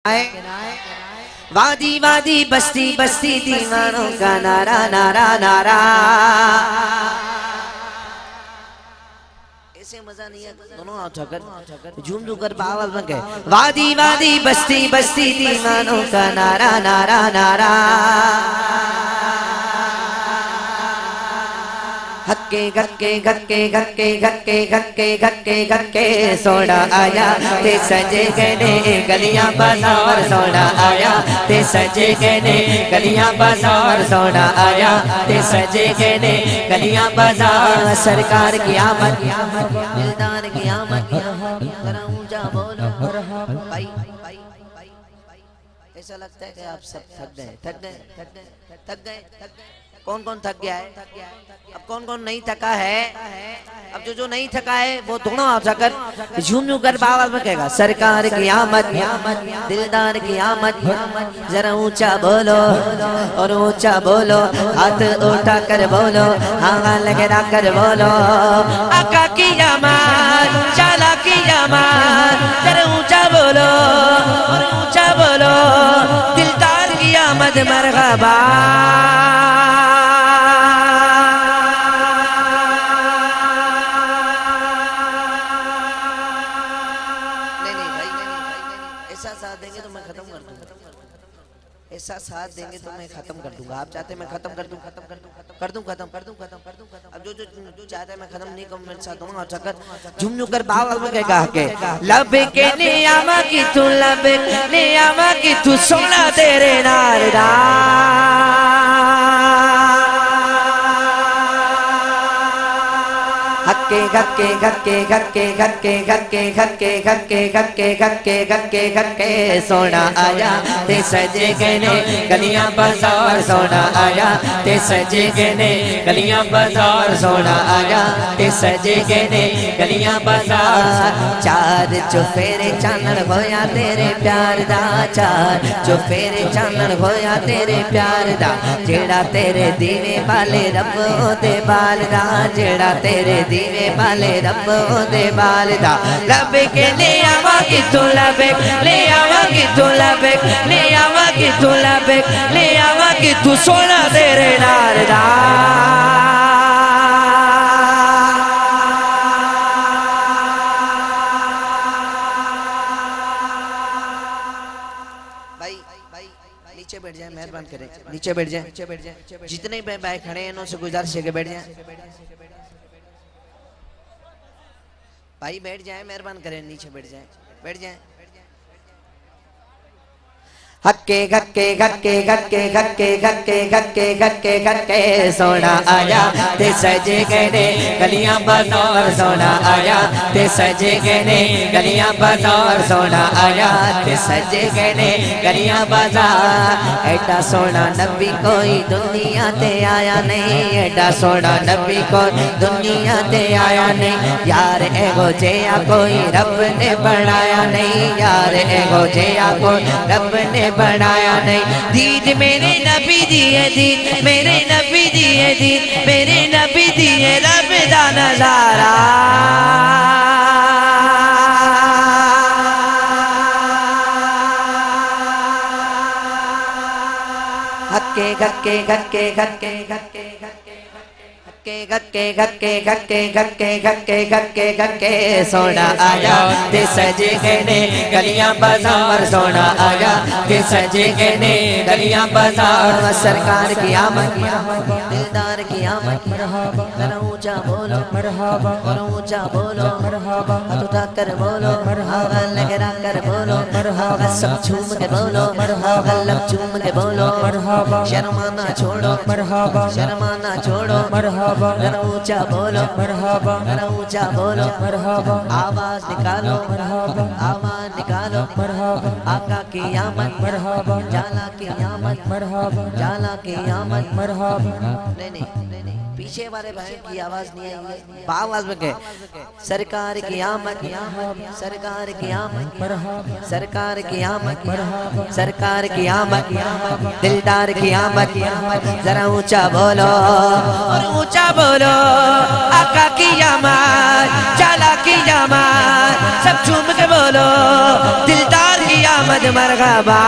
वादी वादी बस्ती बस्ती दीवानों का नारा नारा नारा। ऐसे मजा नहीं है, दोनों उठाकर झूम झूम कर आवाज बन गए। वादी वादी बस्ती बस्ती दीवानों का नारा नारा नारा। हक्के गक्के गक्के गक्के गक्के गक्के गक्के गक्के सोना आया ते सजे गने गलियां बाजार। सोना आया ते सजे गने गलियां बाजार। सोना आया ते सजे गने गलियां बाजार। सरकार की आमद दिलदार की आमद जरा ऊंचा बोलो भाई। ऐसा लगता है कि आप सब थक गए थक गए थक गए थक गए थक गए। कौन कौन थक गया है? अब कौन कौन नहीं थका है? अब जो नहीं थका है वो दोनों हाथ जाकर झूम झूम कर आवाज में कहेगा सरकार की आमद दिलदार की आमद। जरा ऊंचा बोलो और ऊंचा बोलो, हाथ उठा कर बोलो, हाँ लगा कर बोलो। आका की आमद चाला की आमद। जरा ऊंचा बोलो और ऊंचा बोलो, दिलदार की आमद मरहबा। ऐसा साथ देंगे तो मैं खत्म कर दूंगा। आप चाहते मैं खत्म कर दूं खत्म कर दूं कर दूं खत्म कर दूं खत्म कर दूं खत्म। अब जो चाहता है मैं खत्म नहीं करूं, मेरे साथ दूंगा। अच्छा कर झुम झुम कर बाबा में कहेगा के लब के नियामा की तू लब नियामा की तू सोना तेरे नारदा। हक्के गक्के गक्के गक्के गक्के गक्के गक्के गक्के गक्के गक्के गक्के गक्के सोना आया ते सजे गने गलियां बाजार। सोना आया ते सजे गने गलियां बाजार। सोना आया ते सजे गने गलियां बाजार। चार चुफेरे चानन होया तेरे प्यार दा। चार चुफेरे चानन होया तेरे प्यार दा। जेड़ा तेरे दीवे वाले रब दे बाल दा। जेड़ा तेरे दीवे वाले रब दे बाल दा। लब के ले आवागी तू लब ले आवागी तू लब ले आवागी तू लब ले आवागी तू सोना तेरे नारदा। नीचे बैठ जाए, मेहरबान करें नीचे बैठ जाए। जितने भाई खड़े हैं उनसे गुजारिश है कि बैठ जाए भाई, बैठ जाए, मेहरबान करें नीचे बैठ जाए बैठ जाए। हक्के गक्के गक्के गक्के गक्के गक्के गक्के गक्के गक्के सोना आया ते सजे गने गलियां बाजार। सोना आया ते सजे गने गलियां बाजार। सोना आया ते सजे गने गलियां बाजार। ऐडा सोना नबी कोई दुनिया ते आया नहीं। ऐडा सोना नबी कोई दुनिया ते आया नहीं। यार एगो जेया कोई रब ने बनाया नहीं। यार एगो जेया कोई रब ने बनाया नहीं। दीद मेरे नबी दिए दीद मेरे नबी दिए दीद मेरे नबी दिए रब दा नजारा। हक्के गक्के गक्के गक्के गक्के गक्के गक्के गक्के गक्के गक्के गक्के गक्के सोना आया ते सजे गने गलियां बाजार। सोना आया ते सजे गने गलियां बाजार। सरकार की आमद दिलदार की आमद। जरा ऊंचा बोलो मरहबा और ऊंचा बोलो मरहबा। हाथ उठा कर बोलो मरहबा, लगा कर बोलो मरहबा। सब झूम के बोलो मरहबा, लब झूम के बोलो मरहबा। शर्माना छोड़ो मरहबा, शर्माना छोड़ो मरहबा। जरा ऊंचा बोलो मरहबा, जरा ऊंचा बोलो मरहबा। आवाज निकालो मरहबा, आवाज निकालो मरहबा। आका की आमद मरहबा, जाला की आमद मरहबा, जाला की आमद मरहबा। नहीं नहीं पीछे वाले भाई की आवाज नहीं आई है, आवाज में गए। सरकार की आमद, सरकार की आमद, सरकार की आमद, सरकार की आमद, दिलदार की आमद। जरा ऊंचा बोलो और ऊंचा बोलो, आका की आमद, चाला की आमद, सब झूम के बोलो, दिलदार की आमद मरहबा।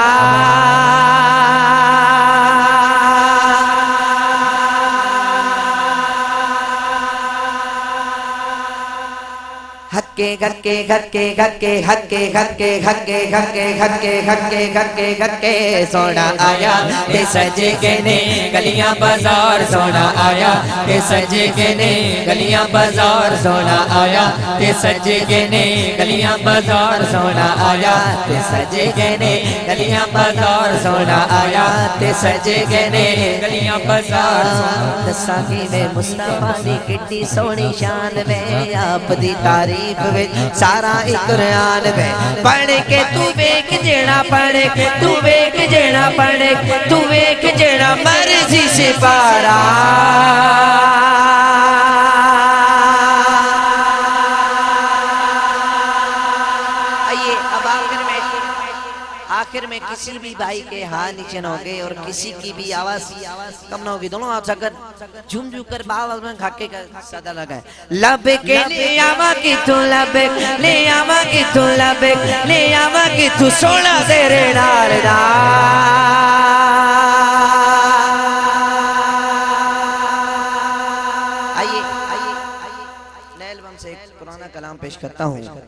हक्के गक्के गक्के गक्के हक्के गक्के गक्के गक्के गक्के गक्के गक्के गक्के सोना आया ते सजे के ने गलियां बाजार, सोना आया ते सजे के ने गलियां बाजार, सोना आया ते सजे के ने गलियां बाजार, सोना आया ते सजे के ने गलियां बाजार, सोना आया ते सजे के ने गलियां बाजार। दसा की वे मुस्तफा दी किड्डी सोहनी शान में, आप दी तारीफ सारा कुरान में पढ़ के तू वेख जेड़ा, पढ़ के तू वेख जेड़ा, पढ़ के तू वेख जेड़ा मर्जी से पारा। आइए अब आखिर में किसी भी भाई के हाथ नीचे न होगे और किसी की भी आवाज कम न होगी, दोनों हाथ अगर झूम झूम कर बावल में खाके का सदा लगाए। लब के ले आवा कि तू, लब ले आवा कि तू, लब ले आवा कि तू, सोना तेरे नाल दा। आइए नए एल्बम से एक पुराना कलाम पेश करता हूँ।